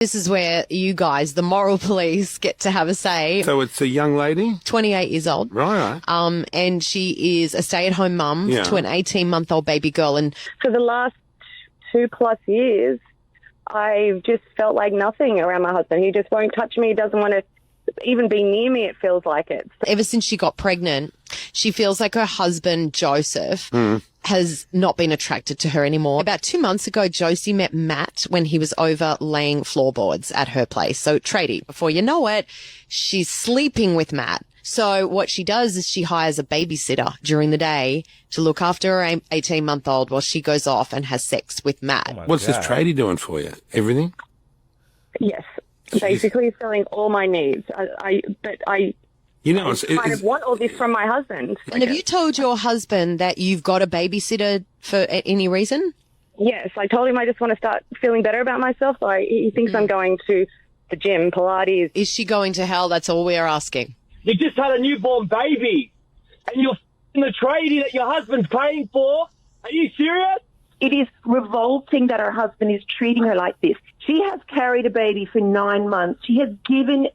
This is where you guys, the moral police, get to have a say. So it's a young lady? 28 years old. Right. And she is a stay-at-home mum to an 18-month-old baby girl. And for the last 2+ years, I've just felt like nothing around my husband. He just won't touch me. He doesn't want to even be near me, it feels like it. Ever since she got pregnant, she feels like her husband, Joseph, has not been attracted to her anymore. About 2 months ago, Josie met Matt when he was over laying floorboards at her place. So, tradie, before you know it, she's sleeping with Matt. So what she does is she hires a babysitter during the day to look after her 18-month-old while she goes off and has sex with Matt. Oh, what's this tradie doing for you? Everything? Yes. Basically filling all my needs. I kind of want all this from my husband. And have you told your husband that you've got a babysitter for any reason? Yes, I told him I just want to start feeling better about myself. So he thinks I'm going to the gym, Pilates. Is she going to hell? That's all we're asking. You just had a newborn baby, and you're f***ing the tradie that your husband's paying for? Are you serious? It is revolting that her husband is treating her like this. She has carried a baby for 9 months. She has given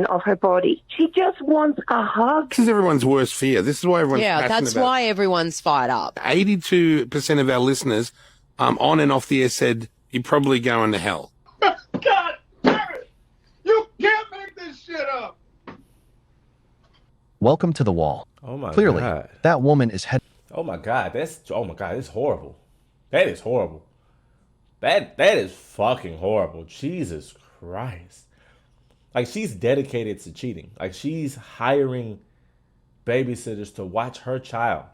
of her body. She just wants a hug. This is everyone's worst fear. This is why everyone's passionate that's about why everyone's fired up. 82% of our listeners on and off the air said, you're probably going to hell. God damn it! You can't make this shit up! Welcome to the wall. Oh my Clearly, God. that woman is head. Oh my God, that's horrible. That is horrible. That is fucking horrible. Jesus Christ. Like, she's dedicated to cheating. Like, she's hiring babysitters to watch her child.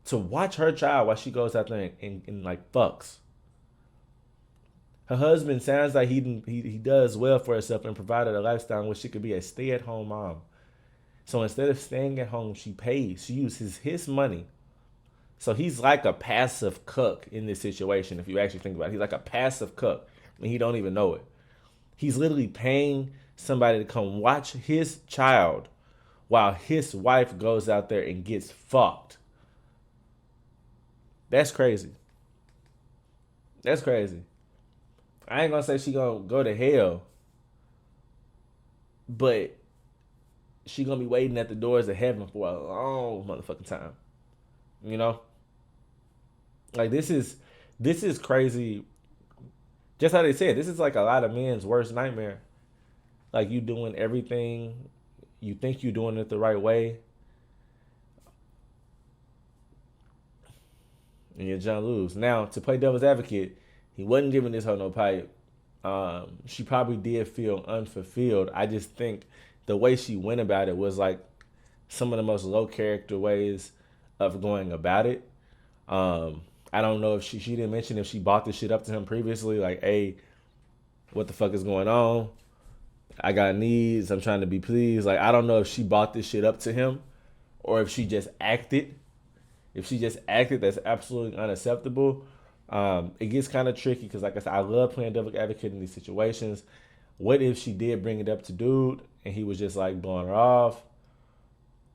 To watch her child while she goes out there and like fucks. Her husband sounds like he does well for herself and provided a lifestyle in which she could be a stay-at-home mom. So instead of staying at home, she uses his money. So he's like a passive cook in this situation, if you actually think about it. He's like a passive cook, and he don't even know it. He's literally paying somebody to come watch his child while his wife goes out there and gets fucked. That's crazy. That's crazy. I ain't gonna say she gonna go to hell, but she gonna be waiting at the doors of heaven for a long motherfucking time. You know? Like, this is crazy. Just how they said, this is like a lot of men's worst nightmare. Like, you doing everything, you think you're doing it the right way, and you're John Lewis. Now, to play devil's advocate, he wasn't giving this hoe no pipe. She probably did feel unfulfilled. I just think the way she went about it was like some of the most low character ways of going about it. I don't know if she didn't mention if she bought this shit up to him previously. Like, hey, what the fuck is going on? I got needs. I'm trying to be pleased. Like, I don't know if she bought this shit up to him or if she just acted. If she just acted, that's absolutely unacceptable. It gets kind of tricky because, like I said, I love playing devil's advocate in these situations. What if she did bring it up to dude and he was just like blowing her off?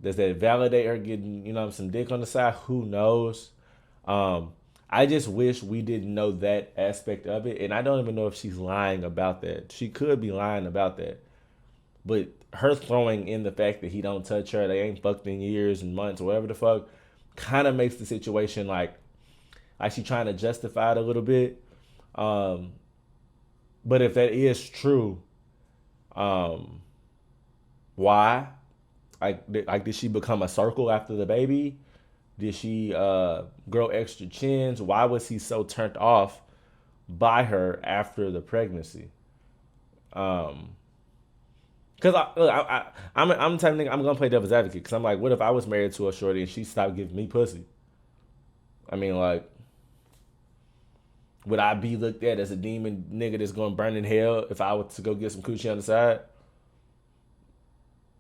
Does that validate her getting, some dick on the side? Who knows? I just wish we didn't know that aspect of it. And I don't even know if she's lying about that. She could be lying about that. But her throwing in the fact that he don't touch her, they ain't fucked in years and months or whatever the fuck, kind of makes the situation like she trying to justify it a little bit. But if that is true, why? Like, did she become a circle after the baby? Did she grow extra chins? Why was he so turned off by her after the pregnancy? Because I'm the type of nigga, I'm gonna play devil's advocate. Because I'm like, what if I was married to a shorty and she stopped giving me pussy? I mean, like, would I be looked at as a demon nigga that's gonna burn in hell if I were to go get some coochie on the side?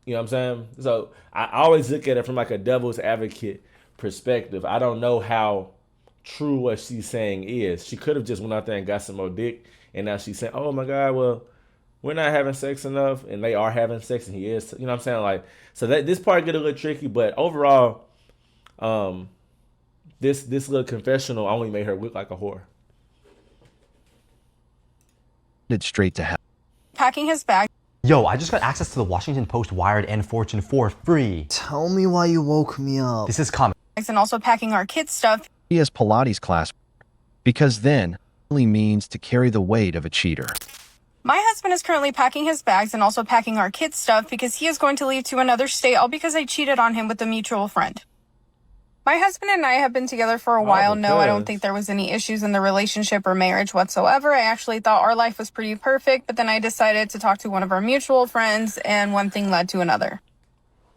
You know what I'm saying? So I always look at it from like a devil's advocate perspective. I don't know how true what she's saying is. She could have just went out there and got some more dick, and now she's saying, oh my God, well, we're not having sex enough, and they are having sex, and he is. You know what I'm saying? Like, so that this part get a little tricky, but overall, this little confessional only made her look like a whore. straight to hell. Packing his bag. Yo, I just got access to the Washington Post, Wired, and Fortune for free. Tell me why you woke me up. This is common. And also packing our kids' stuff. He has Pilates class because then only means to carry the weight of a cheater. My husband is currently packing his bags and also packing our kids' stuff because he is going to leave to another state, all because I cheated on him with a mutual friend. My husband and I have been together for a while. No, I don't think there was any issues in the relationship or marriage whatsoever. I actually thought our life was pretty perfect, but then I decided to talk to one of our mutual friends, and one thing led to another.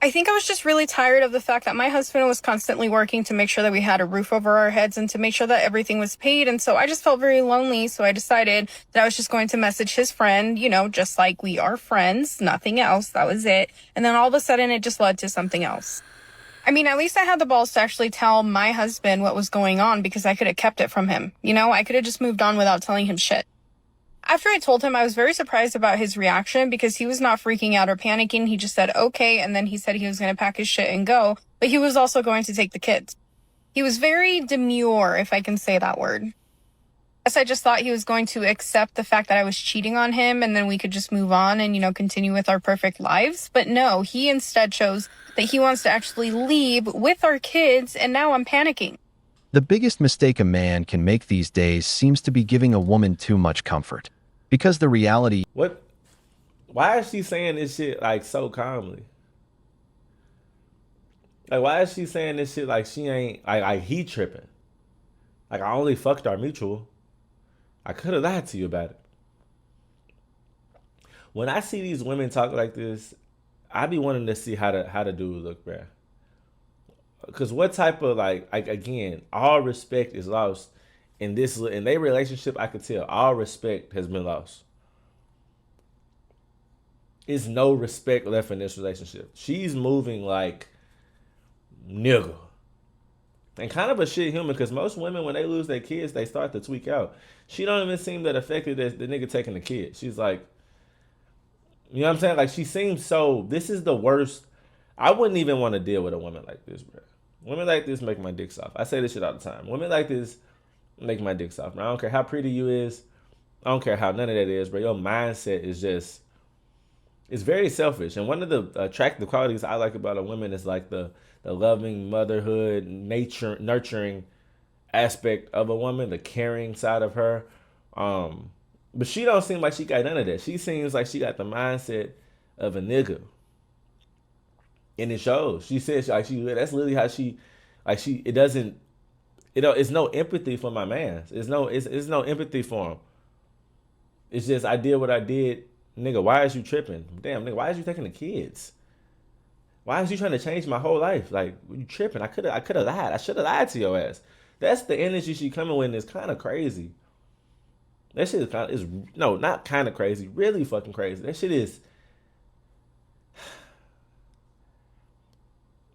I think I was just really tired of the fact that my husband was constantly working to make sure that we had a roof over our heads and to make sure that everything was paid. And so I just felt very lonely. So I decided that I was just going to message his friend, you know, just like we are friends, nothing else. That was it. And then all of a sudden it just led to something else. I mean, at least I had the balls to actually tell my husband what was going on because I could have kept it from him. You know, I could have just moved on without telling him shit. After I told him, I was very surprised about his reaction because he was not freaking out or panicking. He just said, okay. And then he said he was going to pack his shit and go, but he was also going to take the kids. He was very demure, if I can say that word. Yes, I just thought he was going to accept the fact that I was cheating on him and then we could just move on and, you know, continue with our perfect lives. But no, he instead chose that he wants to actually leave with our kids. And now I'm panicking. The biggest mistake a man can make these days seems to be giving a woman too much comfort. Because the reality... What? Why is she saying this shit like so calmly? Like, why is she saying this shit like she ain't... Like he tripping. Like, I only fucked our mutual. I could have lied to you about it. When I see these women talk like this, I be wanting to see how the dude look, bruh. Because what type of, like, again, all respect is lost in their relationship. I could tell all respect has been lost. There's no respect left in this relationship. She's moving like nigga. And kind of a shit human, because most women, when they lose their kids, they start to tweak out. She don't even seem that affected as the nigga taking the kid. She's like, you know what I'm saying? Like, she seems so, this is the worst. I wouldn't even want to deal with a woman like this, bro. Women like this make my dick soft. I say this shit all the time. Women like this make my dick soft. I don't care how pretty you is. I don't care how none of that is, bro. Your mindset is just, it's very selfish. And one of the attractive qualities I like about a woman is like the loving motherhood, nurturing aspect of a woman, the caring side of her. But she don't seem like she got none of that. She seems like she got the mindset of a nigga. And it shows. She says like that's literally how it's no empathy for my man. It's no empathy for him. It's just, I did what I did. Nigga, why is you tripping? Damn, nigga, why is you taking the kids? Why is you trying to change my whole life? Like, you tripping? I could have lied. I should have lied to your ass. That's the energy she coming with, and it's kind of crazy. That shit is not kind of crazy. Really fucking crazy. That shit is.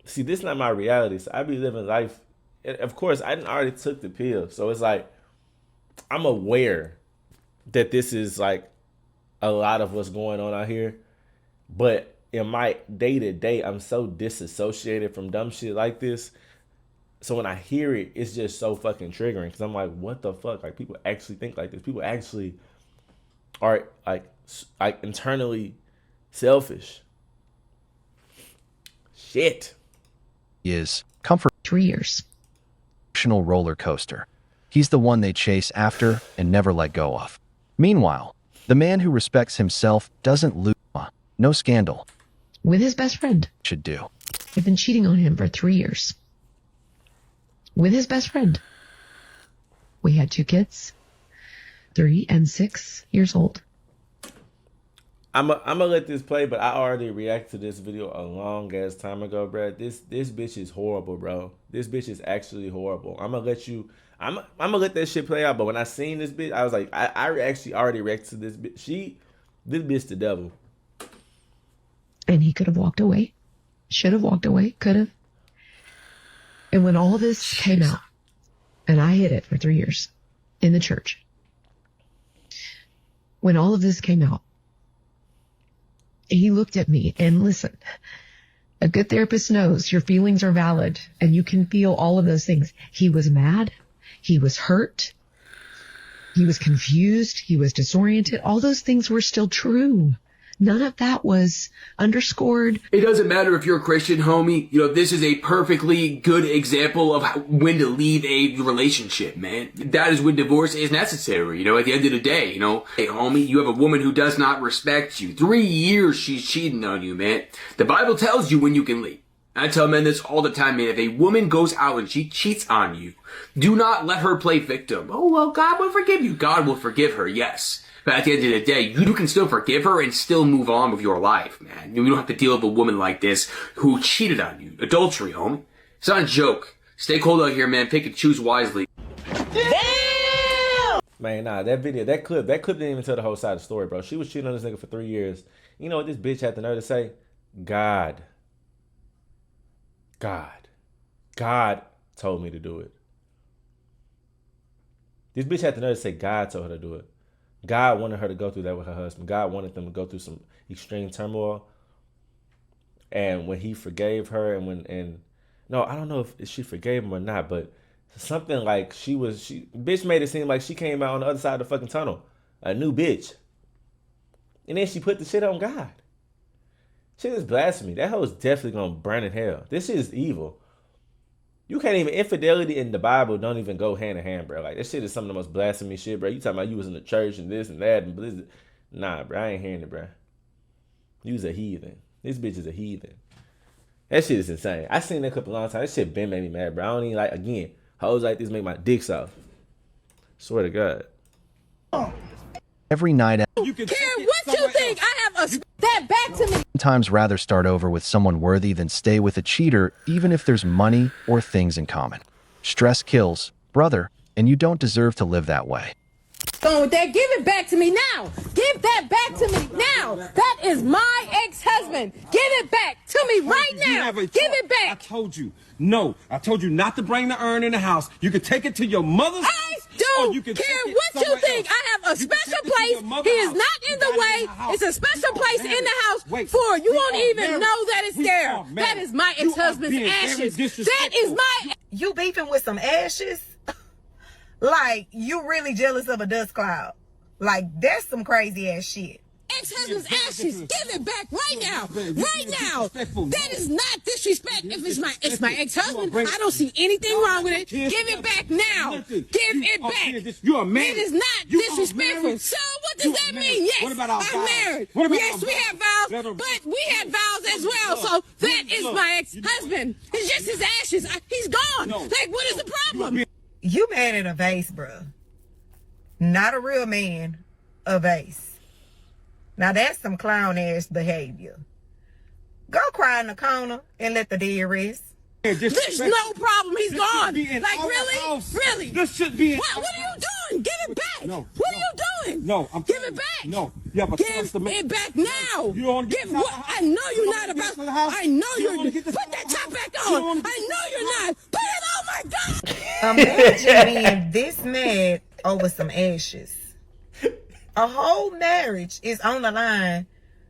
See, this is not my reality. So I be living life. Of course, I already took the pill. So it's like, I'm aware that this is like a lot of what's going on out here. But in my day-to-day, I'm so disassociated from dumb shit like this. So when I hear it, it's just so fucking triggering. Because I'm like, what the fuck? Like, people actually think like this. People actually are like internally selfish. Shit. Is comfort 3 years. Emotional roller coaster. He's the one they chase after and never let go of. Meanwhile, the man who respects himself doesn't lose. No scandal. With his best friend. Should do. I've been cheating on him for 3 years. With his best friend. We had 2 kids. 3 and 6 years old. I'm gonna let this play, but I already reacted to this video a long ass time ago, bro. This bitch is horrible, bro. This bitch is actually horrible. I'm gonna let that shit play out. But when I seen this bitch, I was like, I actually already reacted to this bitch. This bitch the devil. And he could have walked away. Should have walked away. Could have. And when all this came out, and I hid it for 3 years in the church. When all of this came out, he looked at me and listen, a good therapist knows your feelings are valid and you can feel all of those things. He was mad. He was hurt. He was confused. He was disoriented. All those things were still true. None of that was underscored. It doesn't matter if you're a Christian, homie. You know, this is a perfectly good example of when to leave a relationship, man. That is when divorce is necessary, you know, at the end of the day, you know. Hey, homie, you have a woman who does not respect you. 3 years she's cheating on you, man. The Bible tells you when you can leave. I tell men this all the time, man. If a woman goes out and she cheats on you, do not let her play victim. Oh, well, God will forgive you. God will forgive her, yes. But at the end of the day, you can still forgive her and still move on with your life, man. You don't have to deal with a woman like this who cheated on you. Adultery, homie. It's not a joke. Stay cold out here, man. Pick and choose wisely. Damn! Man, nah, that clip didn't even tell the whole side of the story, bro. She was cheating on this nigga for 3 years. You know what this bitch had the nerve to say? God told me to do it. This bitch had the nerve to say God told her to do it. God wanted her to go through that with her husband. God wanted them to go through some extreme turmoil. And when he forgave her no, I don't know if she forgave him or not, but something like bitch made it seem like she came out on the other side of the fucking tunnel. A new bitch. And then she put the shit on God. Shit is blasphemy. That hoe is definitely gonna burn in hell. This shit is evil. You can't even, infidelity in the Bible don't even go hand in hand, bro. Like, that shit is some of the most blasphemy shit, bro. You talking about you was in the church and this and that and this. Nah, bro, I ain't hearing it, bro. You was a heathen. This bitch is a heathen. That shit is insane. I seen that clip a long time. That shit been made me mad, bro. I don't even like, again, hoes like this make my dick soft. Swear to God. Every night Karen, what you think? I have that back to me. sometimes rather start over with someone worthy than stay with a cheater, even if there's money or things in common. Stress kills, brother, and you don't deserve to live that way. Going with that, give it back to me now. Give that back to me now. That is my ex-husband. Give it back to me right now. Give it back. I told you. No, I told you not to bring the urn in the house. You can take it to your mother's house. Don't care what you think. I have a special place. He is not in the way. It's a special place in the house for you. Won't even know that it's there. That is my ex-husband's ashes. That is my. You beefing with some ashes? Like, you really jealous of a dust cloud. Like, that's some crazy ass shit. Ex-husband's ashes. Give it back right now. Right now. That is not disrespect. If it's my ex-husband, I don't see anything wrong with it. Give it back now. Give it back. You're married. It is not disrespectful. So what does that mean? Yes, I'm married. Yes, we have vows, but we had vows as well. So that is my ex-husband. It's just his ashes. He's gone. Like, what is the problem? You mad at a vase, bruh. Not a real man, a vase. Now that's some clown ass behavior. Go cry in the corner and let the dead rest. There's no problem. He's gone. Like, really? Really? This should be. What are you doing? Give it back. No. What are you doing? No, I'm. Give it back. No. Yeah, but give it back now. You don't give what? I know you're not about. I know you're. Put that top back on. I know you're not. Put it. Oh my God. Imagine being this mad over some ashes. A whole marriage is on the line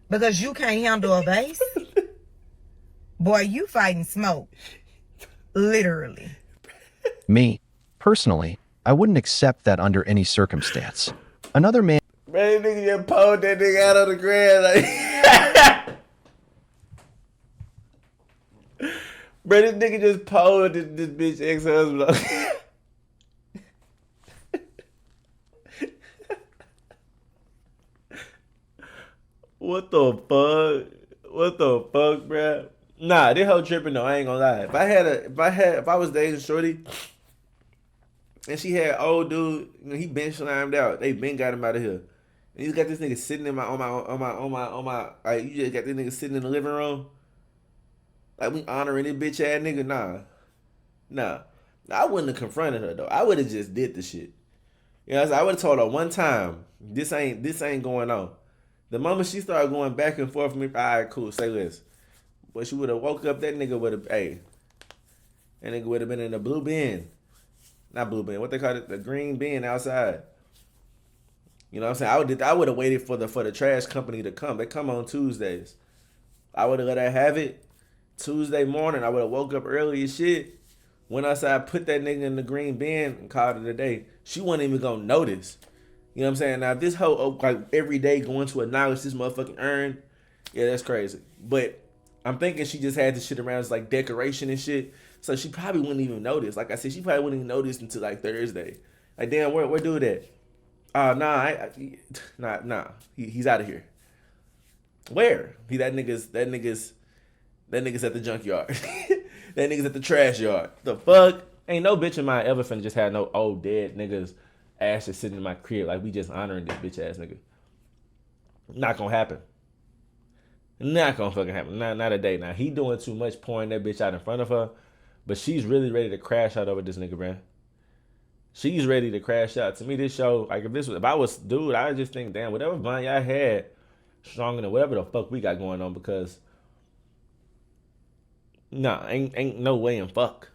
because you can't handle a vase. Boy, you fighting smoke. Literally. Me, personally, I wouldn't accept that under any circumstance. Another man. Man, nigga just pulled that nigga out on the ground like. Bro, this nigga just pulled this bitch ex-husband. What the fuck? What the fuck, bruh? Nah, this whole tripping though. I ain't gonna lie. If I was dating shorty, and she had old dude, you know, he been slimed out. They been got him out of here. And you got this nigga sitting in on my. Like, you just got this nigga sitting in the living room. Like, we honoring this bitch ass nigga. Nah. I wouldn't have confronted her though. I would have just did the shit. You know, I would have told her one time, this ain't going on. The moment she started going back and forth with me, all right, cool, say less. But she would have woke up, that nigga would have, that nigga would have been in the blue bin. Not blue bin, what they call it, the green bin outside. You know what I'm saying? I would have waited for the trash company to come. They come on Tuesdays. I would have let her have it. Tuesday morning, I would have woke up early as shit. Went outside, put that nigga in the green bin and called it a day. She wasn't even gonna notice. You know what I'm saying? Now, this whole, like, every day going to acknowledge this motherfucking urn, yeah, that's crazy. But I'm thinking she just had this shit around as, like, decoration and shit. So she probably wouldn't even notice. Like I said, she probably wouldn't even notice until, like, Thursday. Like, damn, where dude at? Nah, he's out of here. Where? That nigga's at the junkyard. That nigga's at the trash yard. The fuck? Ain't no bitch in my ever finna just have no old dead niggas ashes sitting in my crib like we just honoring this bitch ass nigga. Not gonna happen. Not gonna fucking happen. Not a day. Now he doing too much, pouring that bitch out in front of her, but she's really ready to crash out over this nigga, man. She's ready to crash out. To me, this show, like if I was dude, I would just think, damn, whatever bond y'all had, stronger than whatever the fuck we got going on, because nah, ain't no way in fuck.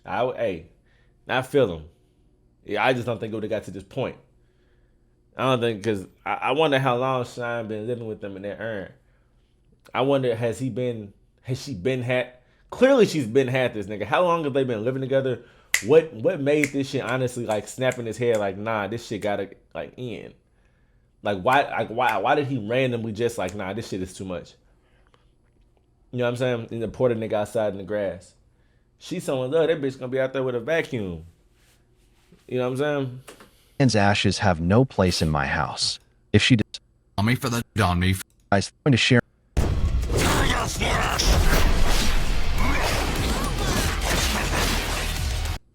I feel him. Yeah, I just don't think it would have got to this point. I don't think, because I wonder how long Shine been living with them in that urn. I wonder, has she been had? Clearly she's been had this nigga. How long have they been living together? What made this shit honestly like snapping his head like, nah, this shit gotta like end? Like why did he randomly just like, nah, this shit is too much? You know what I'm saying? And then pour the nigga outside in the grass. She's so in love, that bitch gonna be out there with a vacuum. You know what I'm saying? Man's ashes have no place in my house. If she does, on me, I'm going to share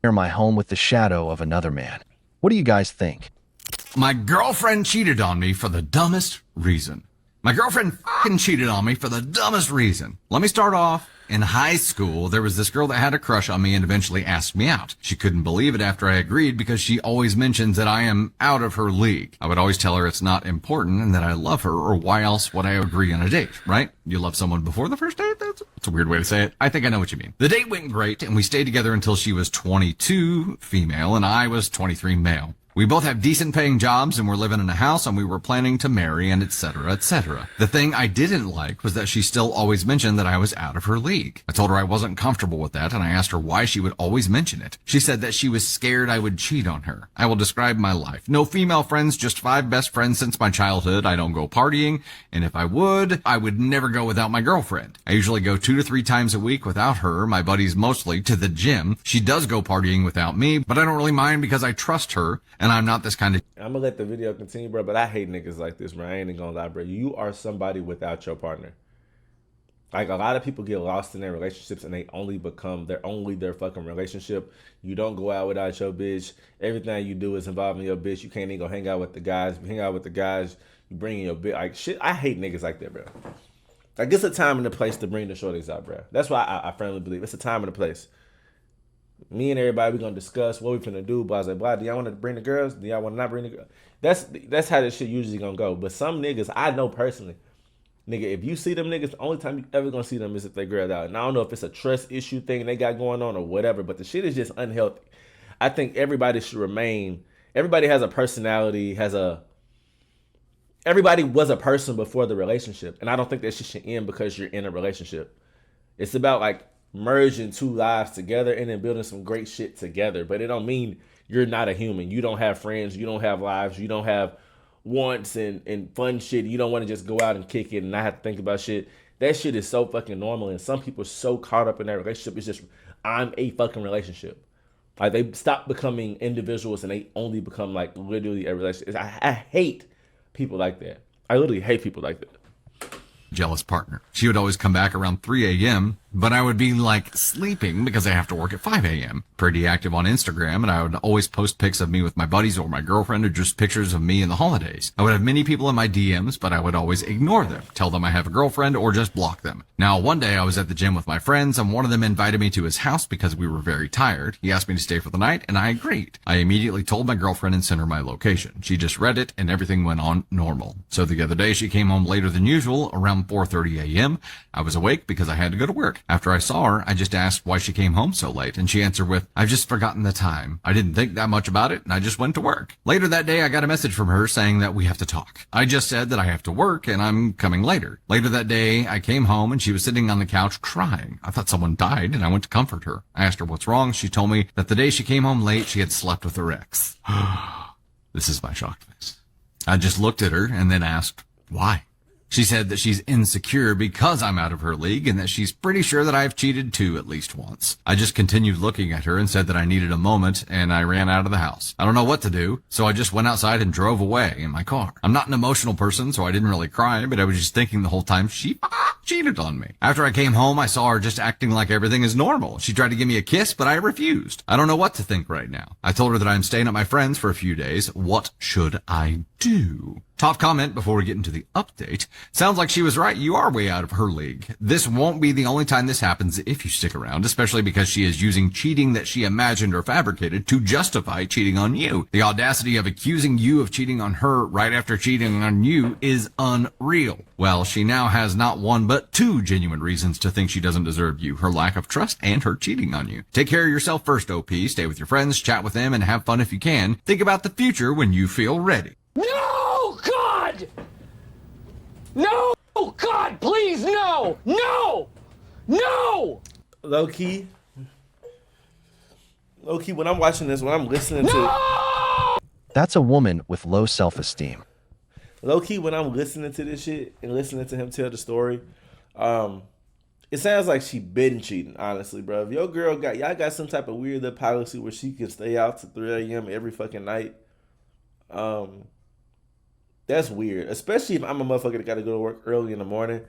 my home with the shadow of another man. What do you guys think? My girlfriend cheated on me for the dumbest reason. My girlfriend fucking cheated on me for the dumbest reason. Let me start off. In high school, there was this girl that had a crush on me and eventually asked me out. She couldn't believe it after I agreed because she always mentions that I am out of her league. I would always tell her it's not important and that I love her, or why else would I agree on a date, right? You love someone before the first date? That's a weird way to say it. I think I know what you mean. The date went great and we stayed together until she was 22 female and I was 23 male. We both have decent paying jobs and we're living in a house and we were planning to marry and etc., etc. The thing I didn't like was that she still always mentioned that I was out of her league. I told her I wasn't comfortable with that and I asked her why she would always mention it. She said that she was scared I would cheat on her. I will describe my life. No female friends, just 5 best friends since my childhood. I don't go partying, and if I would never go without my girlfriend. I usually go 2 to 3 times a week without her, my buddies mostly, to the gym. She does go partying without me, but I don't really mind because I trust her. And I'm not this kind of... I'm gonna let the video continue, bro, but I hate niggas like this, bro. I ain't gonna lie, bro. You are somebody without your partner. Like, a lot of people get lost in their relationships and they're only their fucking relationship. You don't go out without your bitch. Everything you do is involving your bitch. You can't even go hang out with the guys. If you hang out with the guys, you bring in your bitch. Like, shit, I hate niggas like that, bro. Like, it's a time and a place to bring the shorties out, bro. That's why I firmly believe it's a time and a place. Me and everybody, we gonna discuss what we finna do, blah, blah, blah. Do y'all want to bring the girls? Do y'all want to not bring the girls? That's how this shit usually gonna go. But some niggas, I know personally, nigga, if you see them niggas, the only time you ever gonna see them is if they girl out. And I don't know if it's a trust issue thing they got going on or whatever, but the shit is just unhealthy. I think everybody should remain, everybody has a personality, everybody was a person before the relationship. And I don't think that shit should end because you're in a relationship. It's about like merging 2 lives together and then building some great shit together. But it don't mean you're not a human. You don't have friends. You don't have lives. You don't have wants and fun shit. You don't want to just go out and kick it and not have to think about shit. That shit is so fucking normal. And some people are so caught up in that relationship. It's just, I'm a fucking relationship. Like, they stop becoming individuals and they only become like literally a relationship. I hate people like that. I literally hate people like that. Jealous partner. She would always come back around 3 a.m., but I would be like sleeping because I have to work at 5 a.m. Pretty active on Instagram, and I would always post pics of me with my buddies or my girlfriend, or just pictures of me in the holidays. I would have many people in my DMs, but I would always ignore them, tell them I have a girlfriend, or just block them. Now, one day I was at the gym with my friends, and one of them invited me to his house because we were very tired. He asked me to stay for the night, and I agreed. I immediately told my girlfriend and sent her my location. She just read it, and everything went on normal. So the other day, she came home later than usual, around 4:30 a.m. I was awake because I had to go to work. After I saw her, I just asked why she came home so late, and she answered with, "I've just forgotten the time. I didn't think that much about it, and I just went to work." Later that day, I got a message from her saying that we have to talk. I just said that I have to work, and I'm coming later. Later that day, I came home, and she was sitting on the couch crying. I thought someone died, and I went to comfort her. I asked her what's wrong. She told me that the day she came home late, she had slept with her ex. This is my shocked face. I just looked at her and then asked, why? She said that she's insecure because I'm out of her league and that she's pretty sure that I've cheated too at least once. I just continued looking at her and said that I needed a moment and I ran out of the house. I don't know what to do, so I just went outside and drove away in my car. I'm not an emotional person, so I didn't really cry, but I was just thinking the whole time she cheated on me. After I came home, I saw her just acting like everything is normal. She tried to give me a kiss, but I refused. I don't know what to think right now. I told her that I'm staying at my friend's for a few days. What should I do? Top comment before we get into the update. Sounds like she was right. You are way out of her league. This won't be the only time this happens if you stick around, especially because she is using cheating that she imagined or fabricated to justify cheating on you. The audacity of accusing you of cheating on her right after cheating on you is unreal. Well, she now has not one but two genuine reasons to think she doesn't deserve you. Her lack of trust and her cheating on you. Take care of yourself first, OP. Stay with your friends, chat with them, and have fun if you can. Think about the future when you feel ready. No, God! No, God, please, no! No! No! Low key, when I'm watching this, when I'm listening to... That's a woman with low self-esteem. Low key, when I'm listening to this shit and listening to him tell the story, it sounds like she been cheating, honestly, bro. If your girl y'all got some type of weird little policy where she can stay out to 3 a.m. every fucking night, that's weird. Especially if I'm a motherfucker that gotta go to work early in the morning.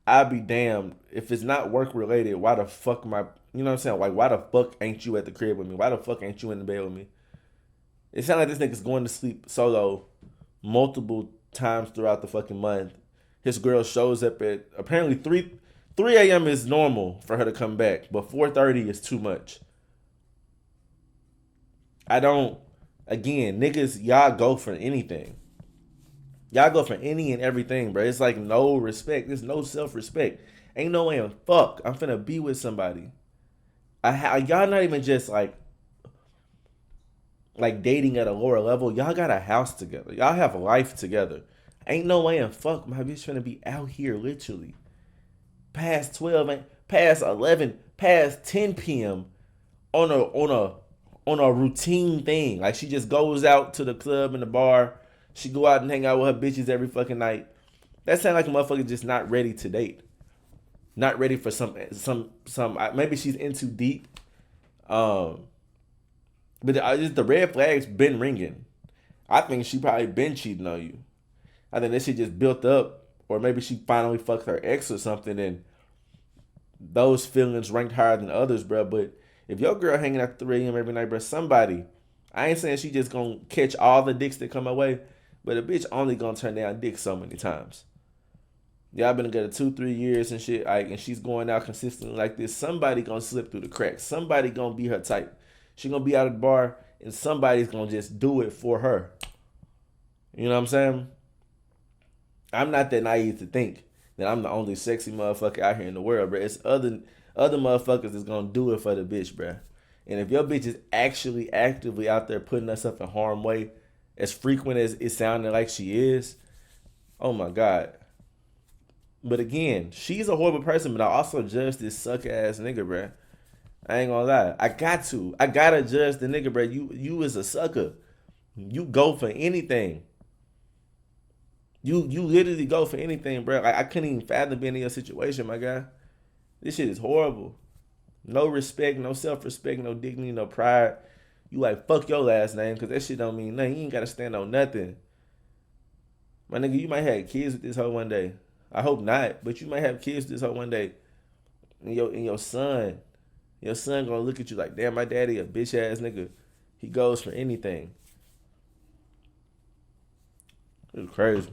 I'd be damned if it's not work related. Why the fuck you know what I'm saying? Like, why the fuck ain't you at the crib with me? Why the fuck ain't you in the bed with me? It sounds like this nigga's going to sleep solo multiple times throughout the fucking month. His girl shows up at apparently 3 a.m. is normal for her to come back, but 4:30 is too much. Again, niggas, y'all go for anything. Y'all go for any and everything, bro. It's like no respect. There's no self-respect. Ain't no way in fuck I'm finna be with somebody. Y'all not even just like dating at a lower level. Y'all got a house together. Y'all have life together. Ain't no way in fuck my bitch finna be out here literally past 12, past 11, past 10 p.m. on a routine thing. Like, she just goes out to the club and the bar. She go out and hang out with her bitches every fucking night. That sounds like a motherfucker just not ready to date. Not ready for some maybe she's in too deep. But just the red flags been ringing. I think she probably been cheating on you. I think that shit just built up, or maybe she finally fucked her ex or something, and those feelings ranked higher than others, bro. But if your girl hanging out 3 a.m. every night, bro, somebody, I ain't saying she just gonna catch all the dicks that come her way, but a bitch only gonna turn down dick so many times. Y'all been together 2-3 years and shit, and she's going out consistently like this. Somebody gonna slip through the cracks. Somebody gonna be her type. She gonna be out at the bar, and somebody's gonna just do it for her. You know what I'm saying? I'm not that naive to think that I'm the only sexy motherfucker out here in the world, bro. It's other motherfuckers that's gonna do it for the bitch, bro. And if your bitch is actually actively out there putting herself in harm's way, as frequent as it sounded like she is, oh my God. But again, she's a horrible person, but I also judge this suck ass nigga, bro. I ain't gonna lie. I gotta judge the nigga, bro. You is a sucker. You go for anything. You literally go for anything, bro. Like, I couldn't even fathom being in your situation, my guy. This shit is horrible. No respect, no self-respect, no dignity, no pride. You like, fuck your last name, because that shit don't mean nothing. You ain't got to stand on nothing. My nigga, you might have kids with this hoe one day. I hope not, but you might have kids with this hoe one day. And your son gonna look at you like, damn, my daddy a bitch-ass nigga. He goes for anything. It's crazy.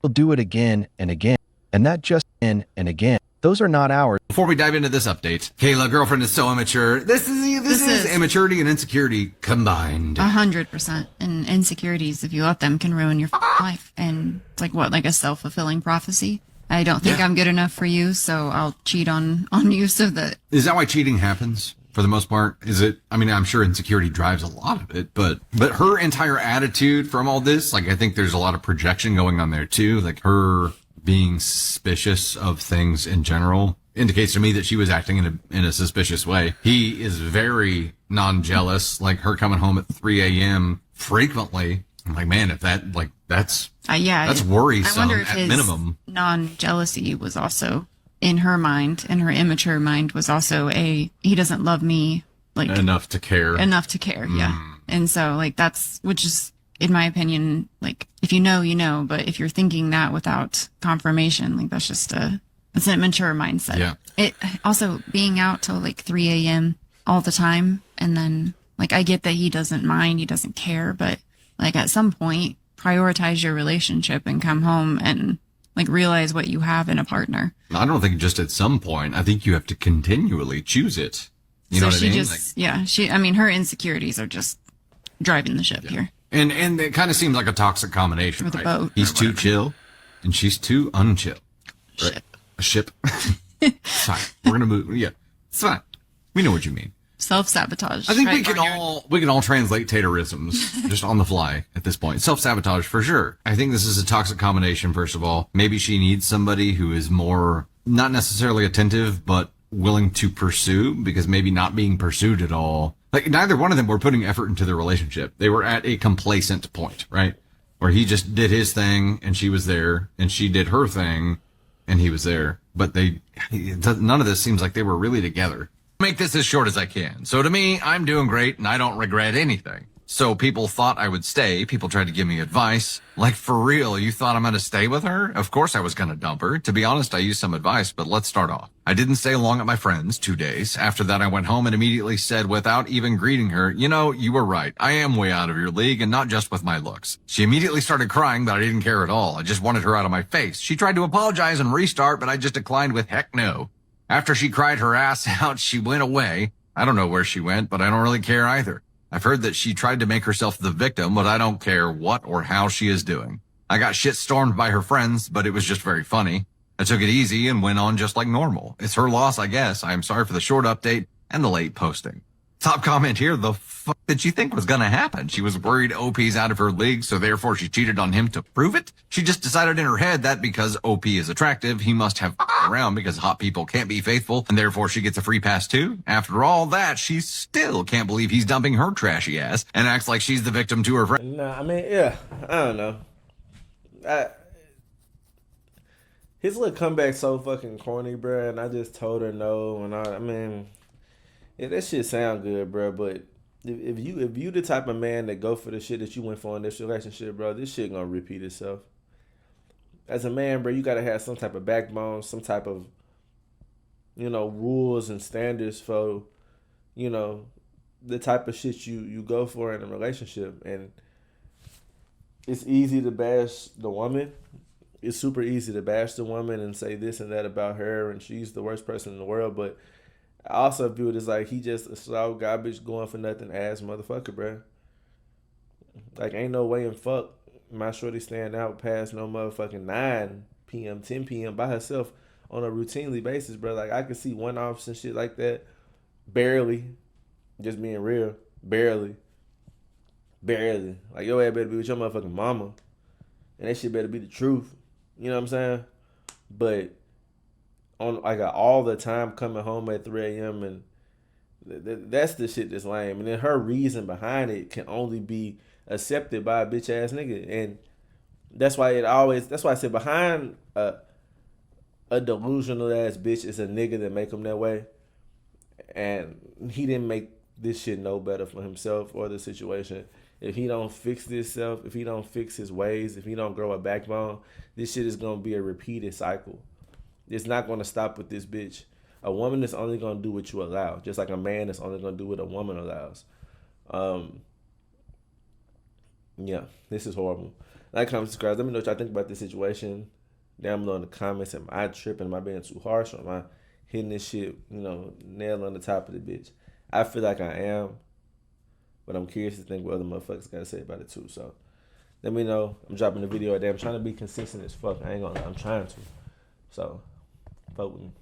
We'll do it again and again, and not just again and again. Those are not ours. Before we dive into this update, Kayla, girlfriend is so immature. This is immaturity and insecurity combined. 100%. And insecurities, if you let them, can ruin your life. And it's like a self-fulfilling prophecy. I don't think I'm good enough for you, so I'll cheat on you so that... Is that why cheating happens? For the most part, is it? I mean, I'm sure insecurity drives a lot of it, but her entire attitude from all this, like, I think there's a lot of projection going on there too. Like, her being suspicious of things in general indicates to me that she was acting in a suspicious way. He is very non-jealous, like her coming home at 3 a.m. frequently. I'm like, man, if that, like, that's worrisome I wonder if at his minimum. non-jealousy was also in her mind, in her immature mind, was also he doesn't love me like enough to care. Yeah. And so like which is, in my opinion, like if you know, you know, but if you're thinking that without confirmation, like that's just it's an immature mindset. Yeah. It also being out till like 3 a.m. all the time. And then like, I get that he doesn't mind, he doesn't care, but like at some point prioritize your relationship and come home and like realize what you have in a partner. I don't think just at some point. I think you have to continually choose it. You know what I mean? Her insecurities are just driving the ship here. And it kind of seems like a toxic combination, With a right? boat He's or too whatever. chill and she's too unchill. Right? A ship. Fine. We're going to move. Yeah. It's fine. We know what you mean. Self-sabotage. I think right, we can all translate Taterisms just on the fly at this point. Self-sabotage for sure. I think this is a toxic combination, first of all. Maybe she needs somebody who is more, not necessarily attentive, but willing to pursue, because maybe not being pursued at all. Like neither one of them were putting effort into their relationship. They were at a complacent point, right? Where he just did his thing and she was there, and she did her thing and he was there. But none of this seems like they were really together. Make this as short as I can. So to me, I'm doing great and I don't regret anything. So people thought I would stay. People tried to give me advice. Like, for real, you thought I'm going to stay with her? Of course I was going to dump her. To be honest, I used some advice, but let's start off. I didn't stay long at my friend's 2 days. After that, I went home and immediately said, without even greeting her, you know, you were right. I am way out of your league, and not just with my looks. She immediately started crying, but I didn't care at all. I just wanted her out of my face. She tried to apologize and restart, but I just declined with heck no. After she cried her ass out, she went away. I don't know where she went, but I don't really care either. I've heard that she tried to make herself the victim, but I don't care what or how she is doing. I got shit-stormed by her friends, but it was just very funny. I took it easy and went on just like normal. It's her loss, I guess. I am sorry for the short update and the late posting. Top comment here, the fuck did she think was gonna happen? She was worried OP's out of her league, so therefore she cheated on him to prove it? She just decided in her head that because OP is attractive, he must have around because hot people can't be faithful, and therefore she gets a free pass too? After all that, she still can't believe he's dumping her trashy ass and acts like she's the victim to her friend. Nah, I mean, yeah, I don't know. His little comeback so fucking corny, bro, and I just told her no, and I mean... Yeah, that shit sound good, bro. But if you the type of man that go for the shit that you went for in this relationship, bro, this shit gonna repeat itself. As a man, bro, you gotta have some type of backbone, some type of, you know, rules and standards for, you know, the type of shit you go for in a relationship. And it's easy to bash the woman. It's super easy to bash the woman and say this and that about her, and she's the worst person in the world, but I also view it as like he just a slow garbage going for nothing ass motherfucker, bro. Like, ain't no way in fuck my shorty staying out past no motherfucking 9 p.m., 10 p.m. by herself on a routinely basis, bro. Like, I could see one-offs and shit like that. Barely. Just being real. Barely. Like, your ass better be with your motherfucking mama. And that shit better be the truth. You know what I'm saying? But on like all the time coming home at 3 a.m. and that's the shit that's lame. And then her reason behind it can only be accepted by a bitch ass nigga. And that's why I said behind a delusional ass bitch is a nigga that make him that way. And he didn't make this shit no better for himself or the situation. If he don't fix this self, if he don't fix his ways, if he don't grow a backbone, this shit is gonna be a repeated cycle. It's not going to stop with this bitch. A woman is only going to do what you allow, just like a man is only going to do what a woman allows. Yeah, this is horrible. Like, comment, subscribe. Let me know what y'all think about this situation down below in the comments. Am I tripping? Am I being too harsh? Or am I hitting this shit, you know, nail on the top of the bitch? I feel like I am, but I'm curious to think what other motherfuckers got to say about it too. So let me know. I'm dropping the video a day. I'm trying to be consistent as fuck. I ain't gonna lie. I'm trying to. So, vote with me.